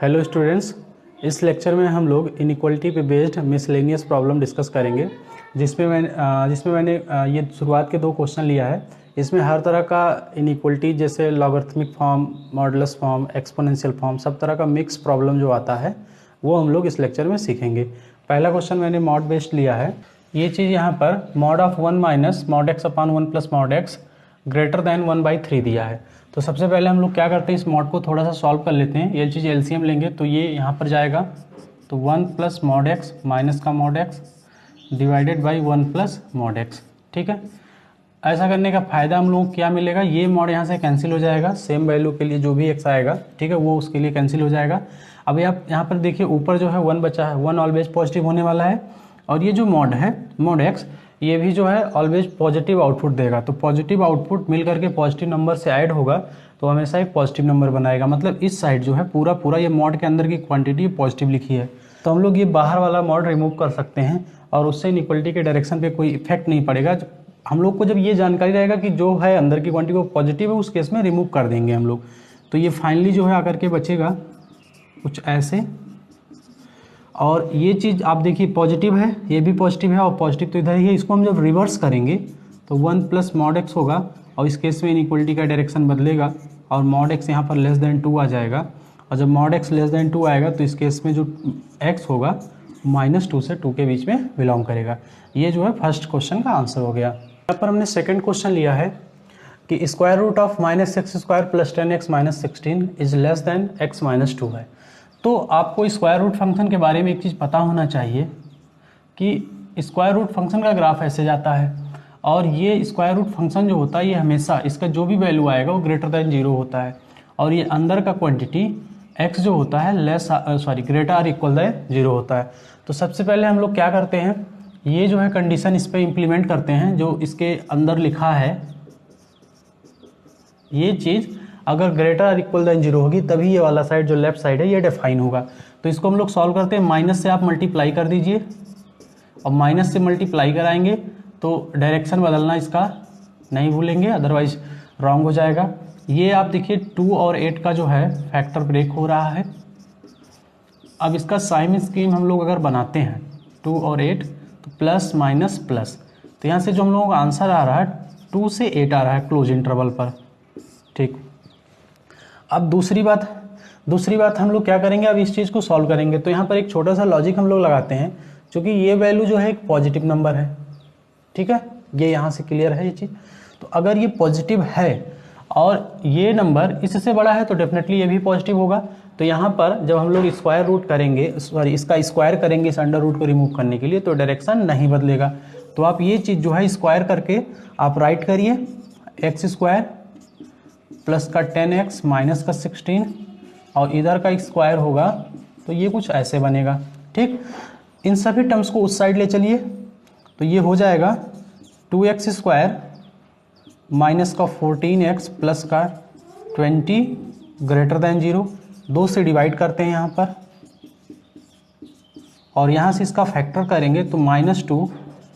Hello students, इस lecture में हम लोग इनइक्वालिटी पे बेस्ड मिसलेनियस प्रॉब्लम डिस्कस करेंगे, जिसमें मैंने ये शुरुआत के 2 क्वेश्चन लिया है। इसमें हर तरह का इनइक्वालिटी जैसे logarithmic form, modulus form, exponential form, सब तरह का मिक्स प्रॉब्लम जो आता है वो हम लोग इस लेक्चर में सीखेंगे। पहला क्वेश्चन मैंने मॉड बेस्ड लिया है। ये चीज़ यहाँ पर mod of 1 minus mod x upon 1 plus mod x greater than 1/3 दिया है। तो सबसे पहले हम लोग क्या करते हैं, इस मॉड को थोड़ा सा सॉल्व कर लेते हैं। ये चीज़ एलसीएम लेंगे तो ये यहाँ पर जाएगा, तो 1 प्लस मॉड एक्स माइनस का mod x divided by 1 plus mod x. ठीक है, ऐसा करने का फ़ायदा हम लोगों को क्या मिलेगा, ये मॉड यहाँ से कैंसिल हो जाएगा, सेम वैल्यू के लिए जो भी एक्स आएगा, ठीक है, वो उसके लिए कैंसिल हो जाएगा। अभी आप यहाँ पर देखिए, ऊपर जो है 1 बचा है, 1 ऑलवेज पॉजिटिव होने वाला है, और ये जो मॉड है मॉड एक्स, ये भी जो है ऑलवेज पॉजिटिव आउटपुट देगा। तो पॉजिटिव आउटपुट मिल करके पॉजिटिव नंबर से ऐड होगा तो हमेशा एक पॉजिटिव नंबर बनाएगा। मतलब इस साइड जो है पूरा ये मॉड के अंदर की क्वांटिटी पॉजिटिव लिखी है, तो हम लोग ये बाहर वाला मॉड रिमूव कर सकते हैं और उससे इनइक्वालिटी के डायरेक्शन पे कोई इफेक्ट नहीं पड़ेगा। हम लोग को जब ये जानकारी रहेगा कि जो है अंदर की क्वांटिटी वो पॉजिटिव है, उस केस में रिमूव कर देंगे हम लोग। तो ये फाइनली जो है आकर के बचेगा कुछ ऐसे। और ये चीज़ आप देखिए पॉजिटिव है, ये भी पॉजिटिव है और पॉजिटिव तो इधर ही है। इसको हम जब रिवर्स करेंगे तो 1 प्लस मॉड एक्स होगा और इस केस में इनइक्वालिटी का डायरेक्शन बदलेगा और मॉड एक्स यहाँ पर लेस देन 2 आ जाएगा। और जब मॉड एक्स लेस देन 2 आएगा तो इस केस में जो एक्स होगा -2 से 2 के बीच में बिलोंग करेगा। ये जो है फर्स्ट क्वेश्चन का आंसर हो गया। यहाँ पर हमने सेकेंड क्वेश्चन लिया है कि square root of -x² plus 10x minus 16 is less than x minus 2 है। तो आपको स्क्वायर रूट फंक्शन के बारे में एक चीज़ पता होना चाहिए कि स्क्वायर रूट फंक्शन का ग्राफ ऐसे जाता है और ये स्क्वायर रूट फंक्शन जो होता है ये हमेशा इसका जो भी वैल्यू आएगा वो ग्रेटर दैन 0 होता है, और ये अंदर का क्वांटिटी x जो होता है ग्रेटर और इक्वल दैन 0 होता है। तो सबसे पहले हम लोग क्या करते हैं, ये जो है कंडीशन इस पर इम्प्लीमेंट करते हैं जो इसके अंदर लिखा है। ये चीज़ अगर ग्रेटर और इक्वल दैन 0 होगी तभी ये वाला साइड जो लेफ्ट साइड है ये डिफाइन होगा। तो इसको हम लोग सॉल्व करते हैं, माइनस से आप मल्टीप्लाई कर दीजिए और माइनस से मल्टीप्लाई कराएंगे तो डायरेक्शन बदलना इसका नहीं भूलेंगे, अदरवाइज रॉन्ग हो जाएगा। ये आप देखिए 2 और 8 का जो है फैक्टर ब्रेक हो रहा है। अब इसका साइन स्कीम हम लोग अगर बनाते हैं 2 और 8 तो प्लस माइनस प्लस, तो यहाँ से जो हम लोगों का आंसर आ रहा है 2 से 8 आ रहा है क्लोज इंटरवल पर। ठीक, अब दूसरी बात हम लोग क्या करेंगे, अब इस चीज़ को सॉल्व करेंगे। तो यहाँ पर एक छोटा सा लॉजिक हम लोग लगाते हैं, क्योंकि ये वैल्यू जो है एक पॉजिटिव नंबर है, ठीक है, ये यहाँ से क्लियर है ये चीज़। तो अगर ये पॉजिटिव है और ये नंबर इससे बड़ा है तो डेफिनेटली ये भी पॉजिटिव होगा। तो यहाँ पर जब हम लोग स्क्वायर रूट करेंगे, इसका स्क्वायर करेंगे इस अंडर रूट को रिमूव करने के लिए, तो डायरेक्शन नहीं बदलेगा। तो आप ये चीज़ जो है स्क्वायर करके आप राइट करिए, x² प्लस का 10x माइनस का 16 और इधर का स्क्वायर होगा तो ये कुछ ऐसे बनेगा। ठीक, इन सभी टर्म्स को उस साइड ले चलिए तो ये हो जाएगा 2x² माइनस का 14x प्लस का 20 ग्रेटर दैन 0। 2 से डिवाइड करते हैं यहाँ पर और यहाँ से इसका फैक्टर करेंगे तो -2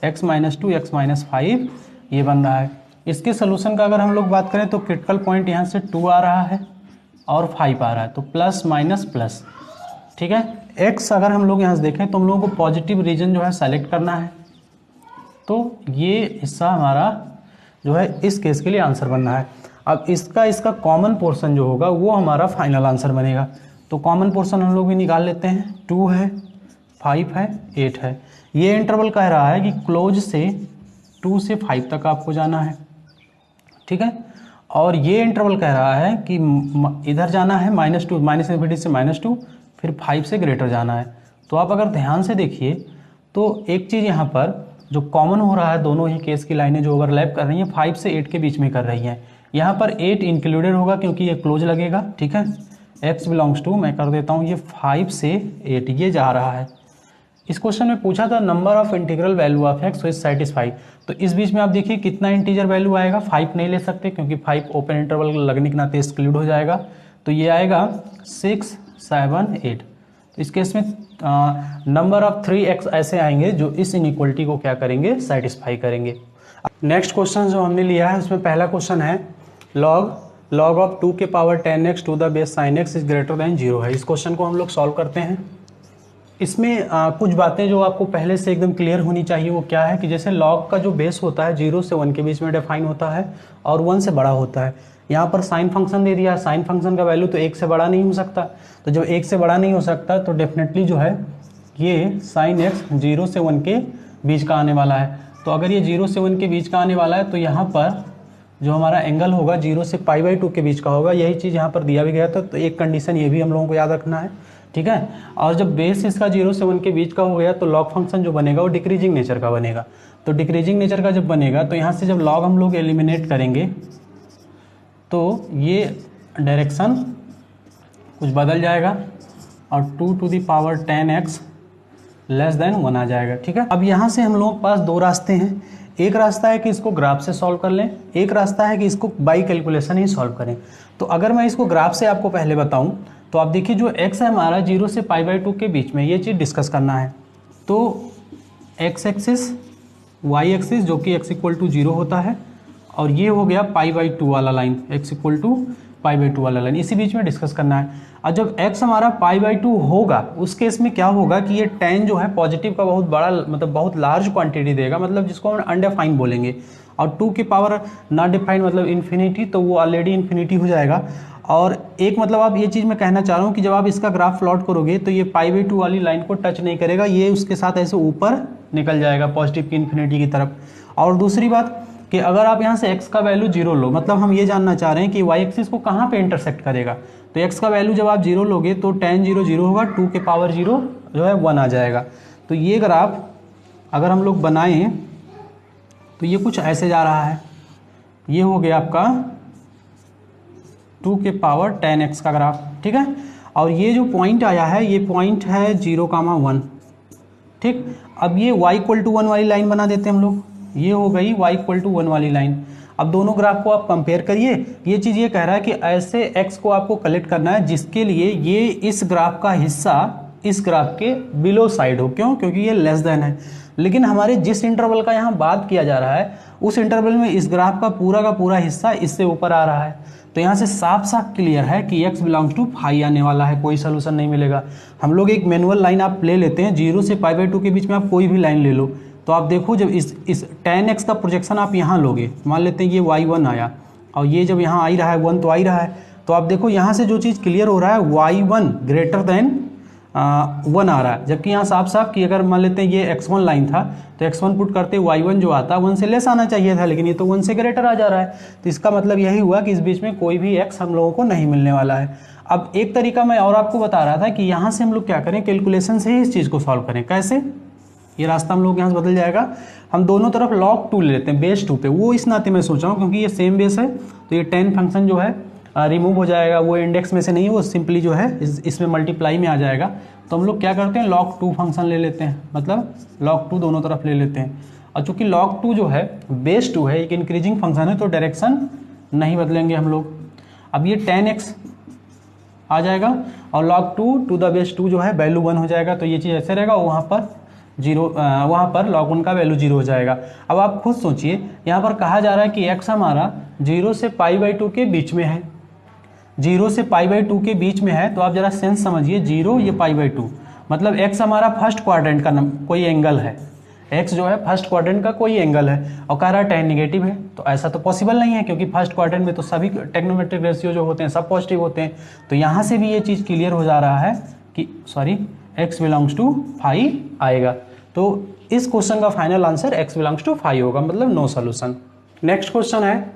x माइनस 2 x माइनस 5 ये बन रहा है। इसके सोल्यूशन का अगर हम लोग बात करें तो क्रिटिकल पॉइंट यहाँ से 2 आ रहा है और 5 आ रहा है, तो प्लस माइनस प्लस। ठीक है, x अगर हम लोग यहाँ से देखें तो हम लोगों को पॉजिटिव रीजन जो है सेलेक्ट करना है, तो ये हिस्सा हमारा जो है इस केस के लिए आंसर बनना है। अब इसका कॉमन पोर्शन जो होगा वो हमारा फाइनल आंसर बनेगा। तो कॉमन पोर्शन हम लोग भी निकाल लेते हैं, 2 है, 5 है, 8 है। ये इंटरवल कह रहा है कि क्लोज से 2 से 5 तक आपको जाना है, ठीक है, और ये इंटरवल कह रहा है कि इधर जाना है -2 माइनस इन्फिनिटी से -2, फिर 5 से ग्रेटर जाना है। तो आप अगर ध्यान से देखिए तो एक चीज़ यहाँ पर जो कॉमन हो रहा है, दोनों ही केस की लाइनें जो ओवरलैप कर रही हैं 5 से 8 के बीच में कर रही हैं। यहाँ पर 8 इंक्लूडेड होगा क्योंकि ये क्लोज लगेगा, ठीक है। x बिलोंग्स टू, मैं कर देता हूँ ये 5 से 8 ये जा रहा है। इस क्वेश्चन में पूछा था number of integral value of x is satisfy, तो इस बीच में आप देखिए कितना इंटीजर वैल्यू आएगा, 5 नहीं ले सकते क्योंकि 5 ओपन इंटरवल लगने के नाते एक्सक्लूड हो जाएगा। तो ये आएगा 6, 7, 8। तो इस केस में नंबर ऑफ 3x ऐसे आएंगे जो इस इनइक्वालिटी को क्या करेंगे, सेटिस्फाई करेंगे। नेक्स्ट क्वेश्चन जो हमने लिया है उसमें पहला क्वेश्चन है log ऑफ 2 के power 10x to the base sin x is greater than 0 है। इस क्वेश्चन को हम लोग सॉल्व करते हैं। इसमें कुछ बातें जो आपको पहले से एकदम क्लियर होनी चाहिए वो क्या है कि जैसे log का जो बेस होता है 0 से 1 के बीच में डिफाइन होता है और 1 से बड़ा होता है। यहाँ पर साइन फंक्शन दे दिया, साइन फंक्शन का वैल्यू तो 1 से बड़ा नहीं हो सकता, तो जब 1 से बड़ा नहीं हो सकता तो डेफिनेटली जो है ये साइन एक्स 0 से 1 के बीच का आने वाला है। तो अगर ये 0 से 1 के बीच का आने वाला है तो यहाँ पर जो हमारा एंगल होगा 0 से π/2 के बीच का होगा। यही चीज़ यहाँ पर दिया भी गया था, तो एक कंडीशन ये भी हम लोगों को याद रखना है, ठीक है। और जब बेस इसका 0 से 1 के बीच का हो गया तो लॉग फंक्शन जो बनेगा वो डिक्रीजिंग नेचर का बनेगा। तो डिक्रीजिंग नेचर का जब बनेगा तो यहाँ से जब लॉग हम लोग एलिमिनेट करेंगे तो ये डायरेक्शन कुछ बदल जाएगा और 2 to the power 10x less than 1 आ जाएगा, ठीक है। अब यहाँ से हम लोगों के पास दो रास्ते हैं। एक रास्ता है कि इसको ग्राफ से सॉल्व कर लें, एक रास्ता है कि इसको बाई कैलकुलेशन ही सॉल्व करें। तो अगर मैं इसको ग्राफ से आपको पहले बताऊं तो आप देखिए जो x है हमारा 0 से π/2 के बीच में, ये चीज़ डिस्कस करना है। तो x एक्सिस y एक्सिस जो कि x = 0 होता है और ये हो गया π/2 वाला लाइन, x = π/2 वाला लाइन, इसी बीच में डिस्कस करना है। और जब x हमारा π/2 होगा उस केस में क्या होगा कि ये tan जो है पॉजिटिव का बहुत बड़ा मतलब बहुत लार्ज क्वांटिटी देगा, मतलब जिसको हम अनडिफाइन बोलेंगे। और 2 के पावर नॉट डिफाइंड मतलब इन्फिनिटी, तो वो ऑलरेडी इन्फिनिटी हो जाएगा। और एक मतलब आप ये चीज़ मैं कहना चाह रहा हूँ कि जब आप इसका ग्राफ प्लॉट करोगे तो ये π/2 वाली लाइन को टच नहीं करेगा, ये उसके साथ ऐसे ऊपर निकल जाएगा पॉजिटिव की इन्फिनिटी की तरफ। और दूसरी बात कि अगर आप यहाँ से x का वैल्यू 0 लो, मतलब हम ये जानना चाह रहे हैं कि y एक्सिस को कहाँ पे इंटरसेक्ट करेगा, तो x का वैल्यू जब आप 0 लोगे तो tan 0 0 होगा, 2 के पावर 0 जो है 1 आ जाएगा। तो ये ग्राफ अगर हम लोग बनाएं तो ये कुछ ऐसे जा रहा है, ये हो गया आपका 2 के पावर 10x का ग्राफ, ठीक है। और ये जो पॉइंट आया है ये पॉइंट है 0,1, ठीक। अब ये y = 1 वाली लाइन बना देते हैं हम लोग, ये हो गई y = 1 वाली लाइन। अब दोनों ग्राफ को आप कंपेयर करिए। ये चीज़ ये कह रहा है कि ऐसे x को आपको कलेक्ट करना है जिसके लिए ये इस ग्राफ का हिस्सा इस ग्राफ के बिलो साइड हो। क्यों? क्योंकि ये लेस देन है। लेकिन हमारे जिस इंटरवल का यहाँ बात किया जा रहा है उस इंटरवल में इस ग्राफ का पूरा हिस्सा इससे ऊपर आ रहा है। तो यहाँ से साफ साफ क्लियर है कि x बिलोंग्स टू फाई आने वाला है, कोई सोल्यूशन नहीं मिलेगा। हम लोग एक मैनुअल लाइन आप ले लेते हैं, 0 से π/2 के बीच में आप कोई भी लाइन ले लो। तो आप देखो जब इस tan x का प्रोजेक्शन आप यहाँ लोगे, मान लेते हैं ये y1 आया और ये जब यहाँ आ ही रहा है 1 तो आ ही रहा है, तो आप देखो यहाँ से जो चीज़ क्लियर हो रहा है y1 ग्रेटर देन 1 आ रहा है। जबकि यहाँ साफ साफ कि अगर मान लेते हैं ये x1 लाइन था तो x1 पुट करते y1 जो आता 1 से लेस आना चाहिए था, लेकिन ये तो 1 से ग्रेटर आ जा रहा है। तो इसका मतलब यही हुआ कि इस बीच में कोई भी x हम लोगों को नहीं मिलने वाला है। अब एक तरीका मैं और आपको बता रहा था कि यहाँ से हम लोग क्या करें, कैलकुलेशन से ही इस चीज़ को सॉल्व करें। कैसे? ये रास्ता हम लोग यहाँ से बदल जाएगा। हम दोनों तरफ log 2 ले लेते हैं बेस 2 पे, वो इस नाते मैं सोच रहा हूँ क्योंकि ये सेम बेस है तो ये tan फंक्शन जो है रिमूव हो जाएगा, वो इंडेक्स में से नहीं है, वो सिंपली जो है इसमें मल्टीप्लाई में आ जाएगा। तो हम लोग क्या करते हैं log 2 फंक्शन ले लेते हैं, मतलब log 2 दोनों तरफ ले लेते हैं। और चूंकि log 2 जो है बेस 2 है, एक इंक्रीजिंग फंक्शन है, तो डायरेक्शन नहीं बदलेंगे हम लोग। अब ये tan x आ जाएगा और log 2 टू द बेस 2 जो है वैल्यू 1 हो जाएगा, तो ये चीज़ ऐसे रहेगा। वहाँ पर वहाँ पर log 1 का वैल्यू 0 हो जाएगा। अब आप खुद सोचिए, यहाँ पर कहा जा रहा है कि x हमारा 0 से π/2 के बीच में है, 0 से π/2 के बीच में है। तो आप जरा सेंस समझिए, 0 ये π/2 मतलब x हमारा फर्स्ट क्वाड्रेंट का कोई एंगल है, x जो है फर्स्ट क्वाड्रेंट का कोई एंगल है और कह रहा है tan नेगेटिव है। तो ऐसा तो पॉसिबल नहीं है क्योंकि फर्स्ट क्वाड्रेंट में तो सभी टेक्नोमेट्रिक रेशियो जो होते हैं सब पॉजिटिव होते हैं। तो यहाँ से भी ये चीज़ क्लियर हो जा रहा है कि x बिलोंग्स टू फाई आएगा। तो इस क्वेश्चन का final answer x belongs to phi होगा, मतलब नो सोल्यूशन। नेक्स्ट क्वेश्चन है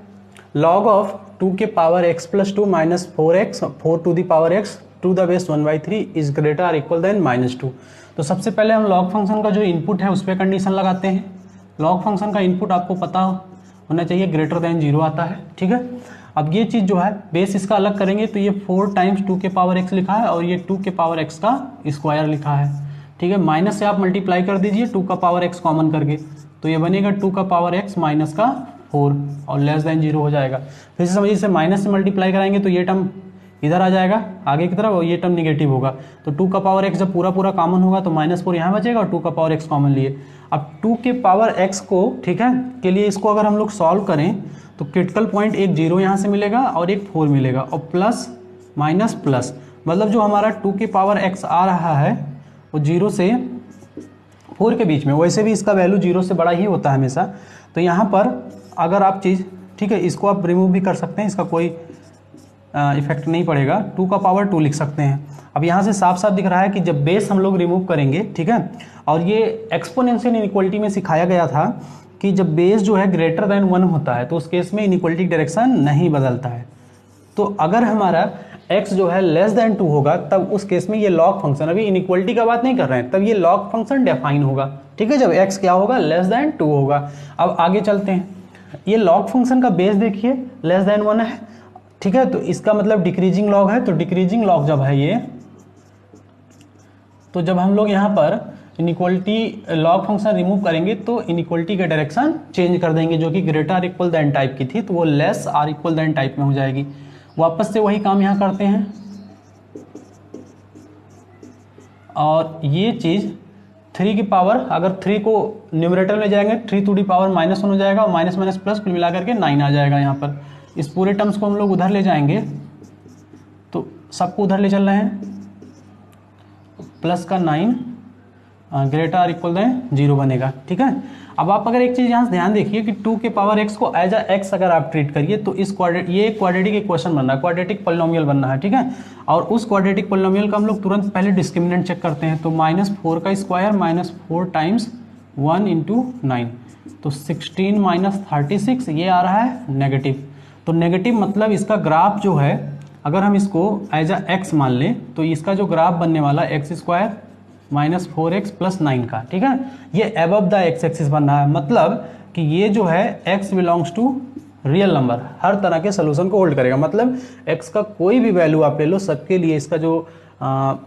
log ऑफ 2 के power x + 2 - 4x 4 to the power x to the base 1/3 is greater और इक्वल देन -2। तो सबसे पहले हम log फंक्शन का जो इनपुट है उस पर कंडीशन लगाते हैं। log फंक्शन का इनपुट आपको पता होना चाहिए ग्रेटर देन 0 आता है, ठीक है। अब ये चीज़ जो है बेस इसका अलग करेंगे तो ये 4 टाइम्स 2 के पावर x लिखा है और ये 2 के पावर x का स्क्वायर लिखा है, ठीक है। माइनस से आप मल्टीप्लाई कर दीजिए 2 का पावर x कॉमन करके, तो ये बनेगा 2 का पावर x माइनस का 4 और लेस देन 0 हो जाएगा। फिर से समझिए, इसे माइनस से मल्टीप्लाई कराएंगे तो ये टर्म इधर आ जाएगा आगे की तरफ और ये टर्म निगेटिव होगा। तो 2 का पावर x जब पूरा पूरा कॉमन होगा तो -4 यहाँ बचेगा और 2 का पावर x कॉमन लिए। अब 2 के पावर x को, ठीक है, के लिए इसको अगर हम लोग सॉल्व करें तो क्रिटिकल पॉइंट एक 0 यहाँ से मिलेगा और एक 4 मिलेगा और प्लस माइनस प्लस, मतलब जो हमारा 2 के पावर x आ रहा है वो 0 से 4 के बीच में, वैसे भी इसका वैल्यू 0 से बड़ा ही होता है हमेशा। तो यहाँ पर अगर आप चीज़, ठीक है, इसको आप रिमूव भी कर सकते हैं, इसका कोई इफेक्ट नहीं पड़ेगा। 2 का पावर 2 लिख सकते हैं। अब यहाँ से साफ साफ दिख रहा है कि जब बेस हम लोग रिमूव करेंगे, ठीक है, और ये एक्सपोनेंशियल इनइक्वालिटी में सिखाया गया था कि जब बेस जो है ग्रेटर देन 1 होता है तो उस केस में इनइक्वालिटी डायरेक्शन नहीं बदलता है। तो अगर हमारा x जो है लेस देन 2 होगा तब उस केस में ये लॉग फंक्शन, अभी इनइक्वालिटी का बात नहीं कर रहे हैं, तब ये लॉग फंक्शन डिफाइन होगा, ठीक है, जब x क्या होगा, लेस देन 2 होगा। अब आगे चलते हैं, ये लॉग फंक्शन का बेस देखिए लेस देन 1 है, ठीक है, तो इसका मतलब डिक्रीजिंग लॉग है। तो डिक्रीजिंग लॉग जब है ये, तो जब हम लोग यहाँ पर इनइक्वालिटी लॉग फंक्शन रिमूव करेंगे तो इनइक्वालिटी का डायरेक्शन चेंज कर देंगे, जो कि greater or equal than type की थी तो वो less or equal than type में हो जाएगी। वापस से वही काम यहाँ करते हैं और ये चीज़ 3 की पावर, अगर 3 को न्यूमरेटर में जाएंगे 3 टू दी पावर -1 हो जाएगा और माइनस माइनस प्लस कुल मिला करके 9 आ जाएगा। यहाँ पर इस पूरे टर्म्स को हम लोग उधर ले जाएंगे तो सबको उधर ले चल रहे हैं, प्लस का 9 ग्रेटर आर इक्वल देन 0 बनेगा, ठीक है। अब आप अगर एक चीज़ यहाँ से ध्यान देखिए कि 2 के पावर x को एज अ x अगर आप ट्रीट करिए तो इस ये क्वाड्रेटिक इक्वेशन बनना है, क्वाड्रेटिक पॉलिनोमियल बनना है, ठीक है। और उस क्वाड्रेटिक पॉलिनोमियल का हम लोग तुरंत पहले डिस्क्रिमिनेंट चेक करते हैं। तो -4 का स्क्वायर -4 टाइम्स 1 × 9, तो 16 - 36 ये आ रहा है नेगेटिव। तो नेगेटिव मतलब इसका ग्राफ जो है, अगर हम इसको एज अ x मान लें तो इसका जो ग्राफ बनने वाला x² -4x + 9 का, ठीक है, ये अबव द x एक्सिस बन रहा है। मतलब कि ये जो है x belongs to real number, हर तरह के सोल्यूशन को होल्ड करेगा। मतलब x का कोई भी वैल्यू आप ले लो, सबके लिए इसका जो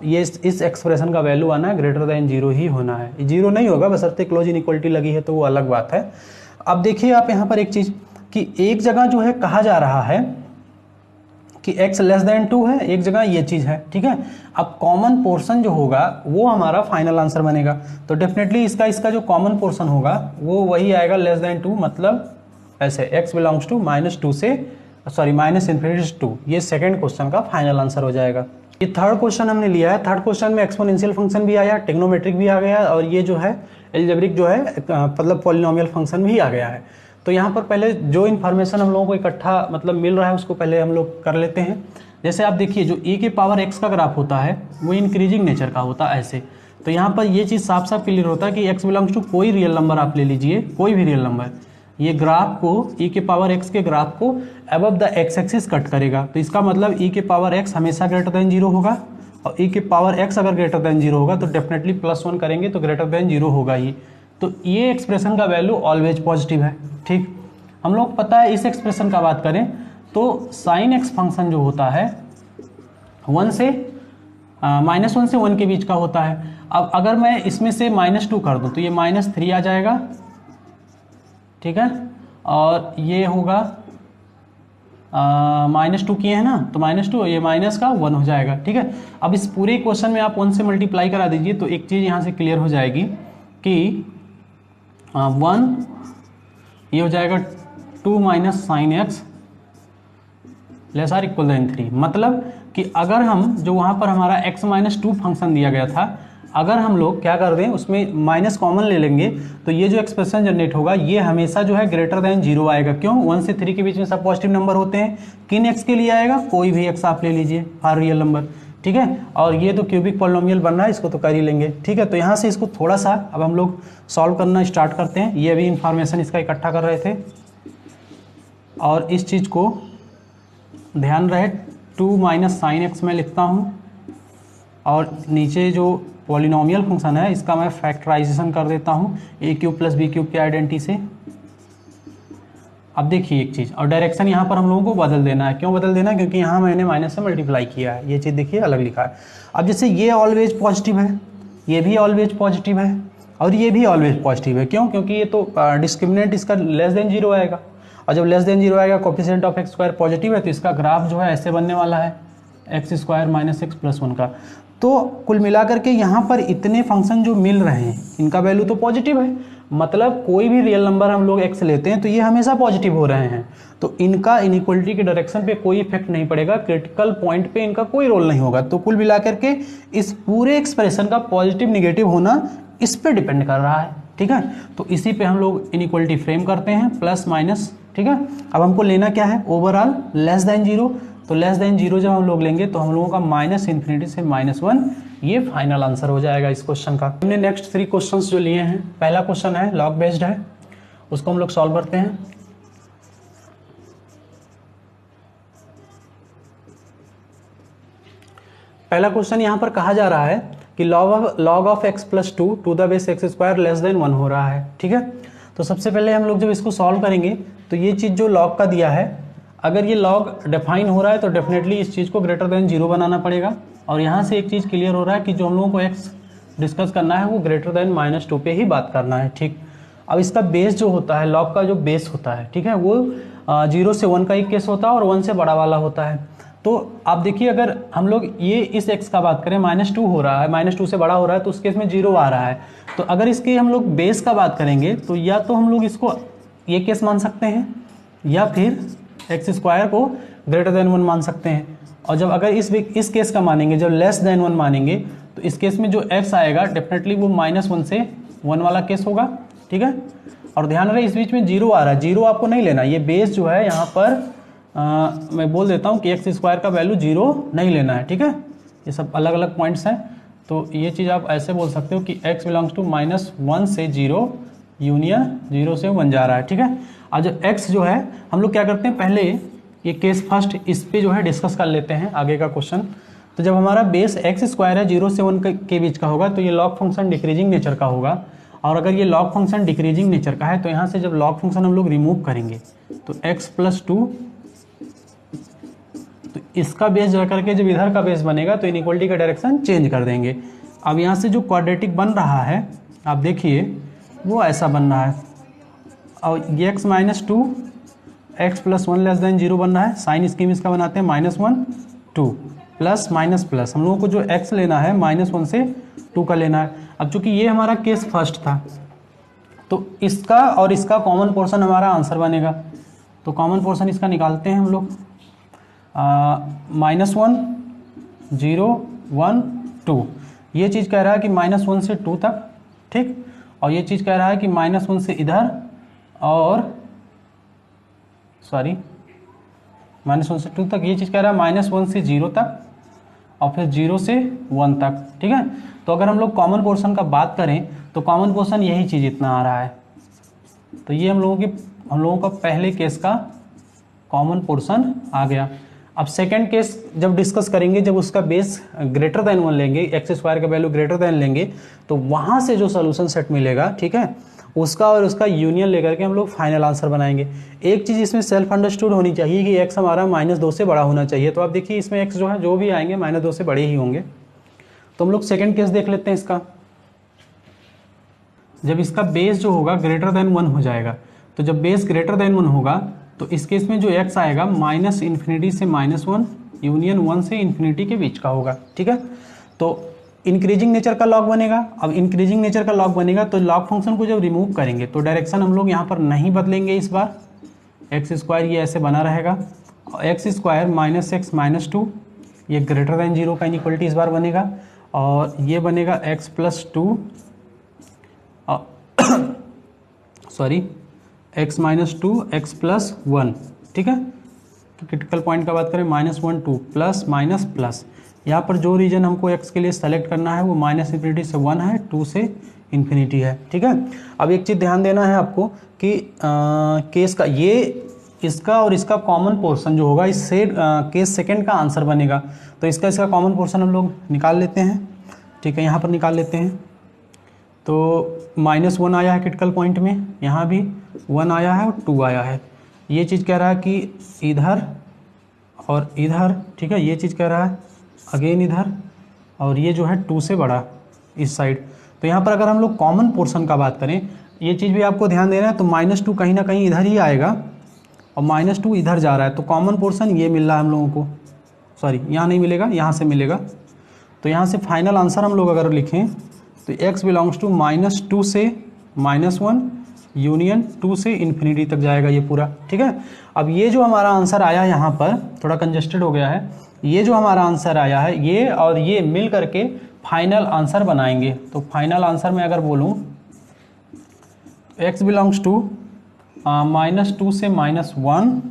ये इस एक्सप्रेशन का वैल्यू आना है ग्रेटर देन 0 ही होना है। 0 नहीं होगा बशर्ते क्लोज इनइक्वालिटी लगी है तो वो अलग बात है। अब देखिए आप यहाँ पर एक चीज़ कि एक जगह जो है कहा जा रहा है कि x लेस देन 2 है, एक जगह ये चीज़ है, ठीक है। अब कॉमन पोर्शन जो होगा वो हमारा फाइनल आंसर बनेगा। तो डेफिनेटली इसका जो कॉमन पोर्शन होगा वो वही आएगा लेस देन 2, मतलब ऐसे x बिलोंग्स टू -2 से -∞ से 2। ये सेकंड क्वेश्चन का फाइनल आंसर हो जाएगा। ये थर्ड क्वेश्चन हमने लिया है। थर्ड क्वेश्चन में एक्सपोनेंशियल फंक्शन भी आया, ट्रिग्नोमेट्रिक भी आ गया और ये जो है एल्जेब्रिक जो है मतलब पॉलिनोमियल फंक्शन भी आ गया है। तो यहाँ पर पहले जो इन्फॉर्मेशन हम लोगों को इकट्ठा मतलब मिल रहा है उसको पहले हम लोग कर लेते हैं। जैसे आप देखिए जो e के पावर x का ग्राफ होता है वो इंक्रीजिंग नेचर का होता है ऐसे। तो यहाँ पर ये चीज़ साफ साफ क्लियर होता है कि x बिलोंग्स टू कोई रियल नंबर आप ले लीजिए, कोई भी रियल नंबर, ये ग्राफ को e के पावर x के ग्राफ को above the x axis cut करेगा। तो इसका मतलब e के पावर x हमेशा ग्रेटर देन 0 होगा और e के पावर x अगर ग्रेटर देन 0 होगा तो डेफिनेटली +1 करेंगे तो ग्रेटर देन 0 होगा ही। तो ये एक्सप्रेशन का वैल्यू ऑलवेज पॉजिटिव है, ठीक। हम लोग पता है इस एक्सप्रेशन का बात करें तो sin x फंक्शन जो होता है 1 से -1 से 1 के बीच का होता है। अब अगर मैं इसमें से -2 कर दूं तो ये -3 आ जाएगा, ठीक है, और ये होगा -2 किए हैं ना तो -2, ये माइनस का 1 हो जाएगा, ठीक है। अब इस पूरे क्वेश्चन में आप 1 से मल्टीप्लाई करा दीजिए तो एक चीज़ यहाँ से क्लियर हो जाएगी कि 1 ये हो जाएगा 2 - sin x less or equal than 3। मतलब कि अगर हम जो वहाँ पर हमारा x - 2 फंक्शन दिया गया था, अगर हम लोग क्या कर दें उसमें माइनस कॉमन ले लेंगे तो ये जो एक्सप्रेशन जनरेट होगा ये हमेशा जो है ग्रेटर देन 0 आएगा। क्यों? 1 से 3 के बीच में सब पॉजिटिव नंबर होते हैं। किन x के लिए आएगा? कोई भी x आप ले लीजिए, हर रियल नंबर, ठीक है। और ये तो क्यूबिक पॉलिनोमियल बन रहा है, इसको तो कर ही लेंगे, ठीक है। तो यहाँ से इसको थोड़ा सा अब हम लोग सॉल्व करना स्टार्ट करते हैं। ये अभी इंफॉर्मेशन इसका इकट्ठा कर रहे थे और इस चीज़ को ध्यान रहे 2 - sin x मैं लिखता हूँ और नीचे जो पॉलिनोमियल फंक्शन है इसका मैं फैक्टराइजेशन कर देता हूँ a³ + b³ की आइडेंटिटी से। अब देखिए एक चीज़, और डायरेक्शन यहाँ पर हम लोगों को बदल देना है। क्यों बदल देना है? क्योंकि यहाँ मैंने माइनस से मल्टीप्लाई किया है, ये चीज़ देखिए अलग लिखा है। अब जैसे ये ऑलवेज पॉजिटिव है, ये भी ऑलवेज पॉजिटिव है और ये भी ऑलवेज पॉजिटिव है। क्यों? क्योंकि ये तो डिस्क्रिमिनेंट इसका लेस देन 0 आएगा और जब लेस देन 0 आएगा कोफिशिएंट ऑफ x² पॉजिटिव है तो इसका ग्राफ जो है ऐसे बनने वाला है, x square minus x plus 1 का। तो कुल मिलाकर के यहाँ पर इतने फंक्शन जो मिल रहे हैं इनका वैल्यू तो पॉजिटिव है, मतलब कोई भी रियल नंबर हम लोग एक्स लेते हैं तो ये हमेशा पॉजिटिव हो रहे हैं, तो इनका इनइक्वलिटी के डायरेक्शन पे कोई इफेक्ट नहीं पड़ेगा, क्रिटिकल पॉइंट पे इनका कोई रोल नहीं होगा। तो कुल मिलाकर के इस पूरे एक्सप्रेशन का पॉजिटिव निगेटिव होना इस पे डिपेंड कर रहा है, ठीक है। तो इसी पे हम लोग इनइक्वलिटी फ्रेम करते हैं, प्लस माइनस, ठीक है। अब हमको लेना क्या है, ओवरऑल लेस देन जीरो। तो लेस देन जीरो जब हम लोग लेंगे तो हम लोगों का माइनस इन्फिनिटी से -1 ये फाइनल आंसर हो जाएगा इस क्वेश्चन का। हमने नेक्स्ट 3 क्वेश्चंस जो लिए हैं, पहला क्वेश्चन है लॉग बेस्ड है, उसको हम लोग सॉल्व करते हैं। पहला क्वेश्चन यहाँ पर कहा जा रहा है कि log of X plus 2 to the base X square less than 1 हो रहा है, ठीक है। तो सबसे पहले हम लोग जब इसको सॉल्व करेंगे तो ये चीज़ जो लॉग का दिया है, अगर ये लॉग डिफाइन हो रहा है तो डेफिनेटली इस चीज़ को ग्रेटर देन 0 बनाना पड़ेगा। और यहाँ से एक चीज़ क्लियर हो रहा है कि जो हम लोगों को एक्स डिस्कस करना है वो ग्रेटर देन -2 पे ही बात करना है, ठीक। अब इसका बेस जो होता है, लॉग का जो बेस होता है, ठीक है, वो 0 से 1 का एक केस होता है और 1 से बड़ा वाला होता है। तो आप देखिए अगर हम लोग ये इस x का बात करें, -2 हो रहा है, -2 से बड़ा हो रहा है तो उस केस में 0 आ रहा है। तो अगर इसके हम लोग बेस का बात करेंगे तो या तो हम लोग इसको ये केस मान सकते हैं या फिर एक्स स्क्वायर को ग्रेटर देन 1 मान सकते हैं। और जब अगर इस केस का मानेंगे, जब लेस देन 1 मानेंगे तो इस केस में जो x आएगा डेफिनेटली वो -1 से 1 वाला केस होगा, ठीक है। और ध्यान रहे इस बीच में 0 आ रहा है, 0 आपको नहीं लेना, ये बेस जो है यहाँ पर मैं बोल देता हूँ कि एक्स स्क्वायर का वैल्यू 0 नहीं लेना है, ठीक है। ये सब अलग अलग पॉइंट्स हैं, तो ये चीज़ आप ऐसे बोल सकते हो कि x बिलोंग्स टू -1 से 0 यूनियन 0 से 1 जा रहा है, ठीक है। और जो x जो है हम लोग क्या करते हैं, पहले ये केस फर्स्ट इस पे जो है डिस्कस कर लेते हैं आगे का क्वेश्चन। तो जब हमारा बेस एक्स स्क्वायर है 0 से 1 के बीच का होगा तो ये लॉग फंक्शन डिक्रीजिंग नेचर का होगा। और अगर ये लॉग फंक्शन डिक्रीजिंग नेचर का है तो यहाँ से जब लॉग फंक्शन हम लोग रिमूव करेंगे तो x + 2, तो इसका बेस जा करके जब इधर का बेस बनेगा तो इनइक्वलिटी का डायरेक्शन चेंज कर देंगे। अब यहाँ से जो क्वाड्रेटिक बन रहा है आप देखिए वो ऐसा बन रहा है, और ये x - 2 x + 1 लेस देन 0 बन रहा है। साइन स्कीम इसका बनाते हैं -1 2 प्लस माइनस प्लस, हम लोगों को जो x लेना है -1 से 2 का लेना है। अब चूंकि ये हमारा केस फर्स्ट था तो इसका और इसका कॉमन पोर्शन हमारा आंसर बनेगा। तो कॉमन पोर्शन इसका निकालते हैं हम लोग, -1 0 1 2, ये चीज़ कह रहा है कि -1 से 2 तक, ठीक। और ये चीज़ कह रहा है कि -1 से इधर और -1 से 2 तक, ये चीज़ कह रहा है -1 से 0 तक और फिर 0 से 1 तक, ठीक है। तो अगर हम लोग कॉमन पोर्शन का बात करें तो कॉमन पोर्शन यही चीज़ इतना आ रहा है। तो ये हम लोगों का पहले केस का कॉमन पोर्शन आ गया। अब सेकंड केस जब डिस्कस करेंगे, जब उसका बेस ग्रेटर देन 1 लेंगे, एक्स स्क्वायर का वैल्यू ग्रेटर देन लेंगे, तो वहाँ से जो सोल्यूशन सेट मिलेगा, ठीक है, उसका और उसका यूनियन लेकर के हम लोग फाइनल आंसर बनाएंगे। एक चीज़ इसमें सेल्फ अंडरस्टूड होनी चाहिए कि x हमारा -2 से बड़ा होना चाहिए। तो आप देखिए इसमें x जो है जो भी आएंगे -2 से बड़े ही होंगे। तो हम लोग सेकंड केस देख लेते हैं इसका। जब इसका बेस जो होगा ग्रेटर देन 1 हो जाएगा, तो जब बेस ग्रेटर देन 1 होगा तो इस केस में जो x आएगा -∞ से -1 यूनियन 1 से इन्फिनिटी के बीच का होगा, ठीक है। तो इंक्रीजिंग नेचर का लॉग बनेगा। अब इंक्रीजिंग नेचर का लॉग बनेगा तो लॉग फंक्शन को जब रिमूव करेंगे तो डायरेक्शन हम लोग यहाँ पर नहीं बदलेंगे इस बार, एक्स स्क्वायर ये ऐसे बना रहेगा, एक्स स्क्वायर -x - 2 ये ग्रेटर देन 0 का इनइक्वलिटी इस बार बनेगा, और ये बनेगा x + 2 x - 2 x + 1, ठीक है। तो क्रिटिकल पॉइंट का बात करें -1 2 प्लस माइनस प्लस, यहाँ पर जो रीजन हमको x के लिए सेलेक्ट करना है वो -∞ से 1 है, 2 से इन्फिनिटी है, ठीक है। अब एक चीज़ ध्यान देना है आपको कि केस का ये इसका और इसका कॉमन पोर्शन जो होगा इससे केस सेकंड का आंसर बनेगा। तो इसका कॉमन पोर्शन हम लोग निकाल लेते हैं, ठीक है, यहाँ पर निकाल लेते हैं। तो -1 आया है क्रिटिकल पॉइंट में, यहाँ भी 1 आया है और 2 आया है। ये चीज़ कह रहा है कि इधर और इधर, ठीक है, ये चीज़ कह रहा है अगेन इधर, और ये जो है 2 से बड़ा इस साइड। तो यहाँ पर अगर हम लोग कॉमन पोर्शन का बात करें, ये चीज़ भी आपको ध्यान देना है, तो -2 कहीं ना कहीं इधर ही आएगा और -2 इधर जा रहा है, तो कॉमन पोर्शन ये मिल रहा है हम लोगों को, सॉरी यहाँ नहीं मिलेगा, यहाँ से मिलेगा। तो यहाँ से फाइनल आंसर हम लोग अगर लिखें तो x बिलोंग्स टू -2 से -1 यूनियन 2 से इन्फिनिटी तक जाएगा ये पूरा, ठीक है। अब ये जो हमारा आंसर आया यहाँ पर थोड़ा कंजेस्टेड हो गया है, ये जो हमारा आंसर आया है ये और ये मिल करके फाइनल आंसर बनाएंगे। तो फाइनल आंसर में अगर बोलूँ x बिलोंग्स टू -2 से -1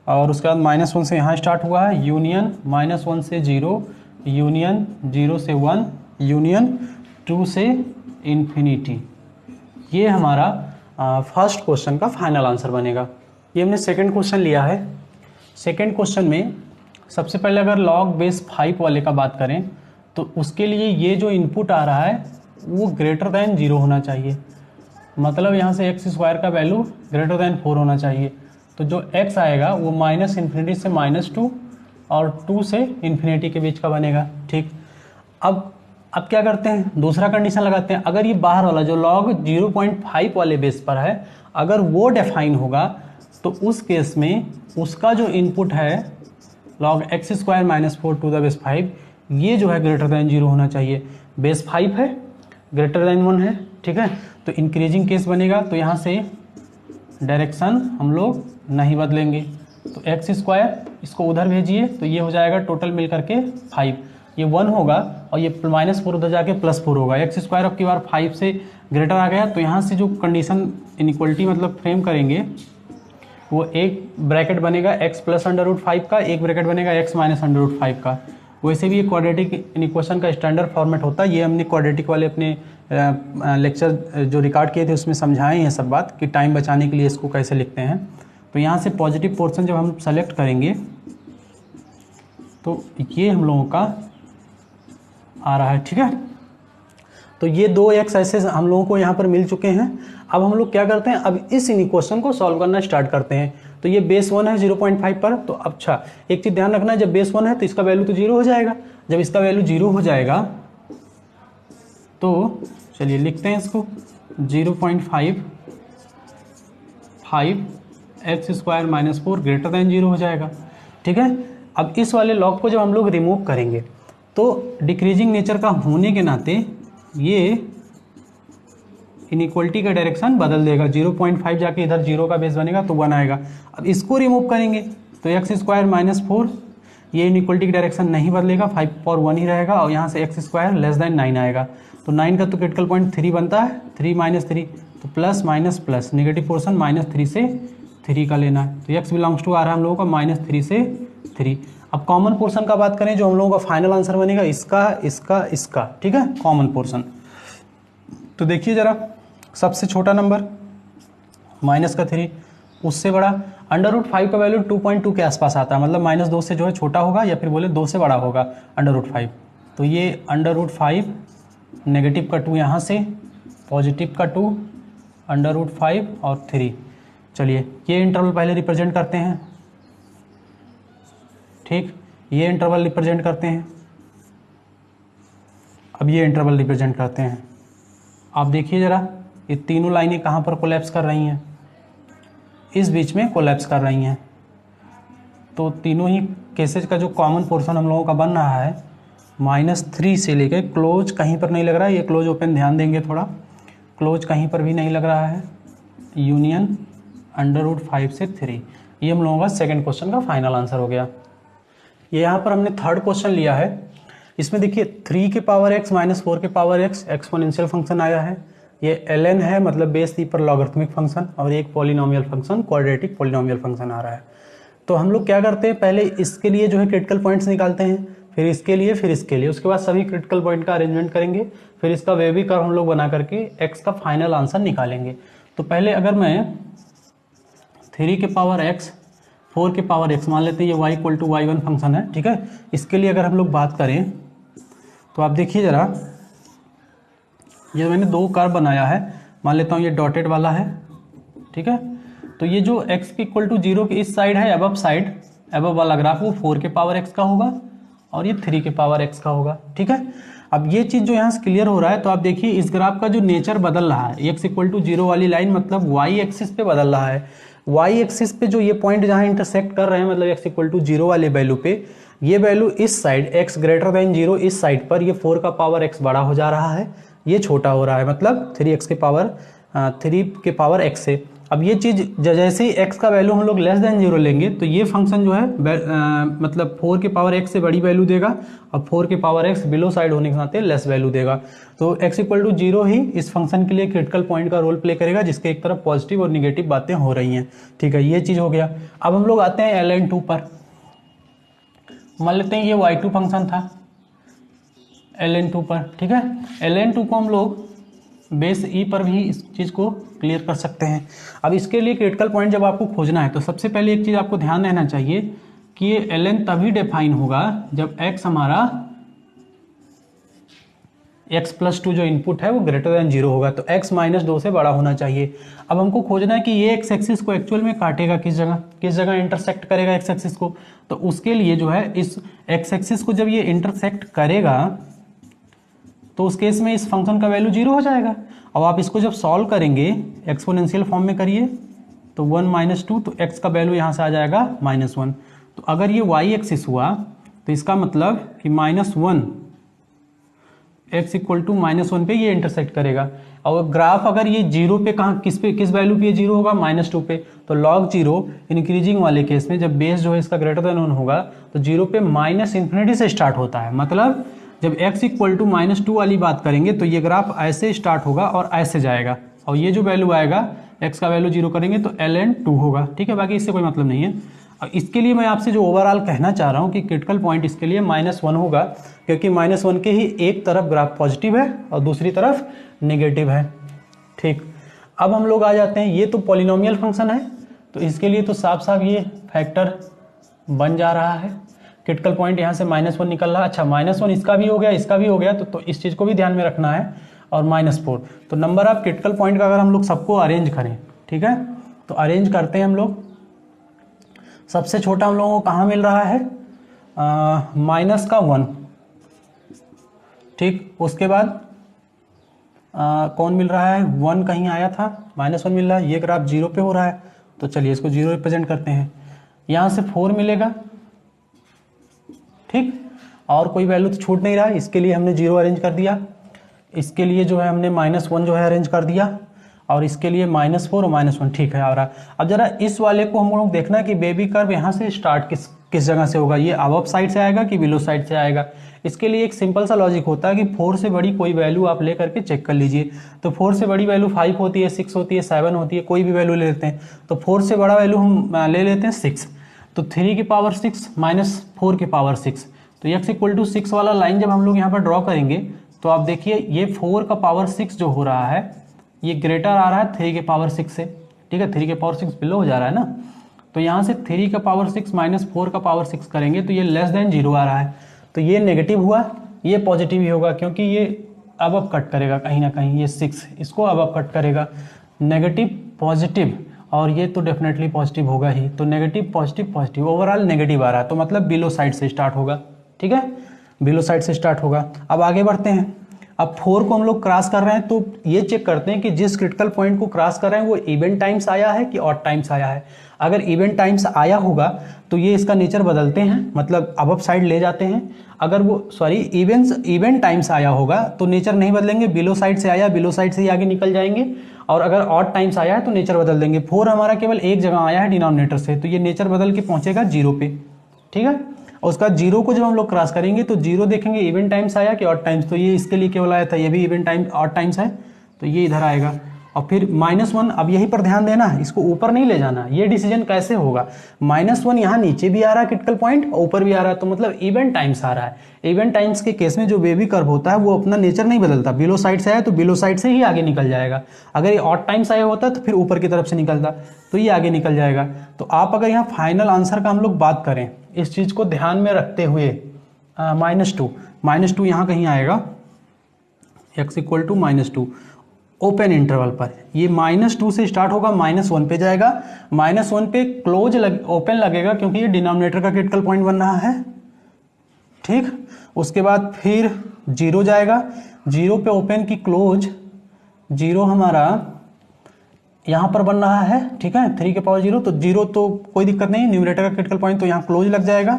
और उसके बाद -1 से यहाँ स्टार्ट हुआ है, यूनियन -1 से 0, यूनियन 0 से 1, यूनियन 2 से इन्फिनिटी। ये हमारा फर्स्ट क्वेश्चन का फाइनल आंसर बनेगा। ये हमने सेकंड क्वेश्चन लिया है। सेकंड क्वेश्चन में सबसे पहले अगर log बेस 5 वाले का बात करें तो उसके लिए ये जो इनपुट आ रहा है वो ग्रेटर दैन 0 होना चाहिए, मतलब यहाँ से x स्क्वायर का वैल्यू ग्रेटर दैन 4 होना चाहिए। तो जो x आएगा वो -इन्फिनिटी से -2 और 2 से इन्फिनिटी के बीच का बनेगा, ठीक। अब क्या करते हैं, दूसरा कंडीशन लगाते हैं। अगर ये बाहर वाला जो log 0.5 वाले बेस पर है अगर वो डिफाइन होगा तो उस केस में उसका जो इनपुट है log x square -4 to the base 5 ये जो है ग्रेटर दैन 0 होना चाहिए। बेस 5 है, ग्रेटर दैन 1 है, ठीक है। तो इंक्रीजिंग केस बनेगा, तो यहाँ से डायरेक्शन हम लोग नहीं बदलेंगे। तो x स्क्वायर इसको उधर भेजिए तो ये हो जाएगा टोटल मिल करके 5, ये 1 होगा और ये -4 उधर जाके +4 होगा। x स्क्वायर अब की बार 5 से ग्रेटर आ गया, तो यहाँ से जो कंडीशन इनइक्वलिटी मतलब फ्रेम करेंगे वो एक ब्रैकेट बनेगा x प्लस √5 का, एक ब्रैकेट बनेगा x माइनस √5 का। वैसे भी ये क्वाड्रेटिक इक्वेशन का स्टैंडर्ड फॉर्मेट होता है। ये हमने क्वाड्रेटिक वाले अपने लेक्चर जो रिकॉर्ड किए थे उसमें समझाएं ये सब बात कि टाइम बचाने के लिए इसको कैसे लिखते हैं। तो यहाँ से पॉजिटिव पोर्शन जब हम सेलेक्ट करेंगे तो ये हम लोगों का आ रहा है, ठीक है। तो ये 2x ऐसे हम लोगों को यहाँ पर मिल चुके हैं। अब हम लोग क्या करते हैं, अब इस इक्वेशन को सॉल्व करना स्टार्ट करते हैं। तो ये बेस 1 है 0.5 पर, तो अच्छा एक चीज़ ध्यान रखना है, जब बेस 1 है तो इसका वैल्यू तो 0 हो जाएगा। जब इसका वैल्यू 0 हो जाएगा तो चलिए लिखते हैं इसको 0.5 x स्क्वायर -4 ग्रेटर दैन 0 हो जाएगा, ठीक है। अब इस वाले लॉग को जब हम लोग रिमूव करेंगे तो डिक्रीजिंग नेचर का होने के नाते ये इनइक्वलिटी का डायरेक्शन बदल देगा। 0.5 जाके इधर 0 का बेस बनेगा तो 1 आएगा। अब इसको रिमूव करेंगे तो x स्क्वायर -4 ये इनइक्वलिटी की डायरेक्शन नहीं बदलेगा, 5 और 1 ही रहेगा और यहाँ से x स्क्वायर लेस दैन 9 आएगा। तो 9 का तो क्रिटिकल पॉइंट 3 बनता है, 3 - 3 तो plus minus plus, negative portion -3 से 3 का लेना है। तो x बिलोंग्स टू आ रहा है हम लोगों का -3 से 3। अब कॉमन पोर्शन का बात करें जो हम लोगों का फाइनल आंसर बनेगा इसका, ठीक है, कॉमन पोर्शन। तो देखिए जरा, सबसे छोटा नंबर -3, उससे बड़ा √5 का वैल्यू 2.2 के आसपास आता है, मतलब -2 से जो है छोटा होगा या फिर बोले 2 से बड़ा होगा √5। तो ये √5 नेगेटिव का 2 यहाँ से, पॉजिटिव का 2, √5 और 3। चलिए ये इंटरवल पहले रिप्रेजेंट करते हैं, ठीक, ये इंटरवल रिप्रेजेंट करते हैं। अब ये इंटरवल रिप्रेजेंट करते हैं। आप देखिए ज़रा, ये तीनों लाइनें कहाँ पर कोलैप्स कर रही हैं, इस बीच में कोलैप्स कर रही हैं। तो तीनों ही केसेज का जो कॉमन पोर्शन हम लोगों का बन रहा है -3 से लेकर क्लोज कहीं पर नहीं लग रहा है, ये क्लोज ओपन ध्यान देंगे थोड़ा, क्लोज कहीं पर भी नहीं लग रहा है, यूनियन √5 से 3। ये हम लोगों का सेकंड क्वेश्चन का फाइनल आंसर हो गया। ये यहाँ पर हमने थर्ड क्वेश्चन लिया है। इसमें देखिए 3 के पावर x -4 के पावर x एक्सपोनेंशियल फंक्शन आया है। ये ln है, मतलब बेस 3 पर लॉगरिथमिक फंक्शन, और एक polynomial function, quadratic polynomial function आ रहा है। तो हम लोग क्या करते हैं, पहले इसके लिए जो है क्रिटिकल पॉइंट्स निकालते हैं, फिर इसके लिए, फिर इसके लिए, उसके बाद सभी क्रिटिकल पॉइंट का अरेंजमेंट करेंगे, फिर इसका वेवी कर्व हम लोग बना करके x का फाइनल आंसर निकालेंगे। तो पहले अगर मैं 3 के पावर x 4 के पावर x मान लेते हैं, ये y = y1 फंक्शन है, ठीक है। इसके लिए अगर हम लोग बात करें तो आप देखिए ज़रा, ये मैंने 2 कर्व बनाया है, मान लेता हूँ ये डॉटेड वाला है, ठीक है। तो ये जो x = 0 की इस साइड है, अबव साइड, अबव वाला ग्राफ, वो 4 के पावर x का होगा और ये 3 के पावर x का होगा, ठीक है। अब ये चीज़ जो यहाँ से क्लियर हो रहा है, तो आप देखिए इस ग्राफ का जो नेचर बदल रहा है, x = 0 वाली लाइन मतलब y एक्सिस पे बदल रहा है। वाई एक्सिस पे जो ये पॉइंट जहाँ इंटरसेक्ट कर रहे हैं, मतलब x इक्वल टू 0 वाले वैल्यू पे, ये वैल्यू इस साइड x ग्रेटर देन 0 इस साइड पर ये 4 का पावर x बड़ा हो जा रहा है, ये छोटा हो रहा है, मतलब 3 के पावर x से। अब ये चीज़ जैसे ही x का वैल्यू हम लोग लेस देन 0 लेंगे तो ये फंक्शन जो है मतलब 4 के पावर x से बड़ी वैल्यू देगा और 4 के पावर x बिलो साइड होने के नाते लेस वैल्यू देगा। तो x इक्वल टू 0 ही इस फंक्शन के लिए क्रिटिकल पॉइंट का रोल प्ले करेगा, जिसके एक तरफ पॉजिटिव और निगेटिव बातें हो रही हैं। ठीक है, ये चीज़ हो गया। अब हम लोग आते हैं ln2 पर। मान लेते हैं ये y2 फंक्शन था ln2 पर। ठीक है, ln2 को हम लोग बेस ई पर भी इस चीज़ को क्लियर कर सकते हैं। अब इसके लिए क्रिटिकल पॉइंट जब आपको खोजना है तो सबसे पहले एक चीज़ आपको ध्यान रहना चाहिए कि ये ln तभी डिफाइन होगा जब x हमारा x+2 जो इनपुट है वो ग्रेटर देन 0 होगा, तो x -2 से बड़ा होना चाहिए। अब हमको खोजना है कि ये x एक्सिस को एक्चुअल में काटेगा किस जगह इंटरसेक्ट करेगा x एक्सिस को। तो उसके लिए जो है इस x एक्सिस को जब ये इंटरसेक्ट करेगा तो उस केस में इस फंक्शन का वैल्यू 0 हो जाएगा। अब आप इसको जब सॉल्व करेंगे एक्सपोनेंशियल फॉर्म में करिए तो 1 - 2, तो x का वैल्यू यहाँ से आ जाएगा -1। तो अगर ये y एक्सिस हुआ तो इसका मतलब कि -1 x इक्वल टू -1 पे ये इंटरसेक्ट करेगा। और ग्राफ अगर ये 0 पे किस वैल्यू पे 0 होगा, -2 पे, तो log 0 इंक्रीजिंग वाले केस में जब बेस जो है इसका ग्रेटर देन 1 होगा तो 0 पे -∞ से स्टार्ट होता है। मतलब जब x इक्वल टू -2 वाली बात करेंगे तो ये ग्राफ ऐसे स्टार्ट होगा और ऐसे जाएगा, और ये जो वैल्यू आएगा x का वैल्यू 0 करेंगे तो ln2 होगा। ठीक है, बाकी इससे कोई मतलब नहीं है। और इसके लिए मैं आपसे जो ओवरऑल कहना चाह रहा हूँ कि क्रिटिकल पॉइंट इसके लिए -1 होगा, क्योंकि -1 के ही एक तरफ ग्राफ पॉजिटिव है और दूसरी तरफ नेगेटिव है। ठीक, अब हम लोग आ जाते हैं, ये तो पॉलिनोमियल फंक्शन है तो इसके लिए तो साफ साफ ये फैक्टर बन जा रहा है। क्रिटिकल पॉइंट यहाँ से -1 निकल रहा है। अच्छा, -1 इसका भी हो गया, इसका भी हो गया, तो इस चीज़ को भी ध्यान में रखना है। और -4, तो नंबर ऑफ क्रिटिकल पॉइंट का अगर हम लोग सबको अरेंज करें, ठीक है, तो अरेंज करते हैं हम लोग। सबसे छोटा हम लोगों को कहाँ मिल रहा है, -1। ठीक, उसके बाद कौन मिल रहा है, 1 कहीं आया था, -1 मिल रहा है। ये ग्राफ 0 पे हो रहा है तो चलिए इसको 0 रिप्रेजेंट करते हैं। यहाँ से 4 मिलेगा। ठीक, और कोई वैल्यू तो छूट नहीं रहा, इसके लिए हमने 0 अरेंज कर दिया। इसके लिए जो है हमने -1 जो है अरेंज कर दिया, और इसके लिए -4 और -1। ठीक है, आ रहा। अब जरा इस वाले को हम लोग देखना है कि बेबी कर्व यहाँ से स्टार्ट किस जगह से होगा, ये अबव साइड से आएगा कि बिलो साइड से आएगा। इसके लिए एक सिंपल सा लॉजिक होता है कि 4 से बड़ी कोई वैल्यू आप ले करके चेक कर लीजिए। तो 4 से बड़ी वैल्यू 5 होती है, 6 होती है, 7 होती है, कोई भी वैल्यू ले लेते हैं। तो 4 से बड़ा वैल्यू हम ले लेते हैं 6, तो 3 की पावर 6 -4 की पावर 6। तो x इक्वल टू 6 वाला लाइन जब हम लोग यहाँ पर ड्रॉ करेंगे तो आप देखिए ये 4 का पावर 6 जो हो रहा है ये ग्रेटर आ रहा है 3 के पावर 6 से। ठीक है, 3 के पावर 6 बिलो हो जा रहा है ना, तो यहाँ से 3 का पावर 6 -4 का पावर 6 करेंगे तो ये लेस देन 0 आ रहा है। तो ये नेगेटिव हुआ, ये पॉजिटिव ही होगा, क्योंकि ये अब कट करेगा कहीं ना कहीं, ये 6 इसको अब कट करेगा। नेगेटिव पॉजिटिव, और ये तो डेफिनेटली पॉजिटिव होगा ही। तो negative positive positive, overall negative आ रहा है, तो मतलब बिलो साइड से स्टार्ट होगा। ठीक है, बिलो साइड से स्टार्ट होगा। अब आगे बढ़ते हैं। अब 4 को हम लोग क्रॉस कर रहे हैं तो ये चेक करते हैं कि जिस क्रिटिकल पॉइंट को क्रॉस कर रहे हैं वो इवन टाइम्स आया है कि ऑड टाइम्स आया है। अगर इवन टाइम्स आया होगा तो ये इसका नेचर बदलते हैं, मतलब अबव साइड ले जाते हैं। अगर वो इवन टाइम्स आया होगा तो नेचर नहीं बदलेंगे, बिलो साइड से आया बिलो साइड से ही आगे निकल जाएंगे। और अगर ऑड टाइम्स आया है तो नेचर बदल देंगे। 4 हमारा केवल एक जगह आया है डिनोमिनेटर से, तो ये नेचर बदल के पहुंचेगा 0 पे। ठीक है, और उसका 0 को जब हम लोग क्रॉस करेंगे तो 0 देखेंगे इवन टाइम्स आया कि ऑड टाइम्स, तो ये इसके लिए केवल आया था, ये भी इवन टाइम ऑड टाइम्स है तो ये इधर आएगा। और फिर -1, अब यहीं पर ध्यान देना, इसको ऊपर नहीं ले जाना। ये डिसीजन कैसे होगा, -1 यहाँ नीचे भी आ रहा है क्रिटिकल पॉइंट और ऊपर भी आ रहा है, तो मतलब इवन टाइम्स आ रहा है। इवन टाइम्स के केस में जो बेबी कर्व होता है वो अपना नेचर नहीं बदलता, बिलो साइड से आया तो बिलो साइड से ही आगे निकल जाएगा। अगर ये ऑड टाइम्स आया होता तो फिर ऊपर की तरफ से निकलता, तो ये आगे निकल जाएगा। तो आप अगर यहाँ फाइनल आंसर का हम लोग बात करें इस चीज़ को ध्यान में रखते हुए, -2 यहाँ कहीं आएगा, x equal to -2 open interval पर। ये -2 से स्टार्ट होगा, -1 पे जाएगा, -1 पे क्लोज ओपन लगेगा क्योंकि ये डिनोमिनेटर का क्रिटिकल पॉइंट बन रहा है। ठीक, उसके बाद फिर 0 जाएगा, 0 पे ओपन की क्लोज, 0 हमारा यहाँ पर बन रहा है, ठीक है, 3 के पावर 0, तो 0 तो कोई दिक्कत नहीं, न्यूमरेटर का क्रिटिकल पॉइंट तो यहाँ क्लोज लग जाएगा।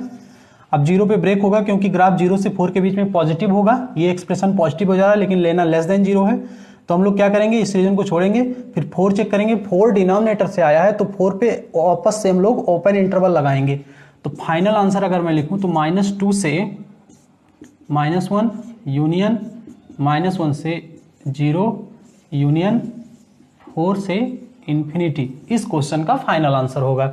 अब 0 पे ब्रेक होगा क्योंकि ग्राफ 0 से 4 के बीच में पॉजिटिव होगा, ये एक्सप्रेशन पॉजिटिव हो जा रहा है लेकिन लेना लेस देन 0 है, तो हम लोग क्या करेंगे, इस रीजन को छोड़ेंगे, फिर 4 चेक करेंगे, 4 डिनोमिनेटर से आया है तो 4 पे वापस से हम लोग ओपन इंटरवल लगाएंगे। तो फाइनल आंसर अगर मैं लिखूं तो -2 से -1 यूनियन -1 से 0 यूनियन 4 से इंफिनिटी इस क्वेश्चन का फाइनल आंसर होगा।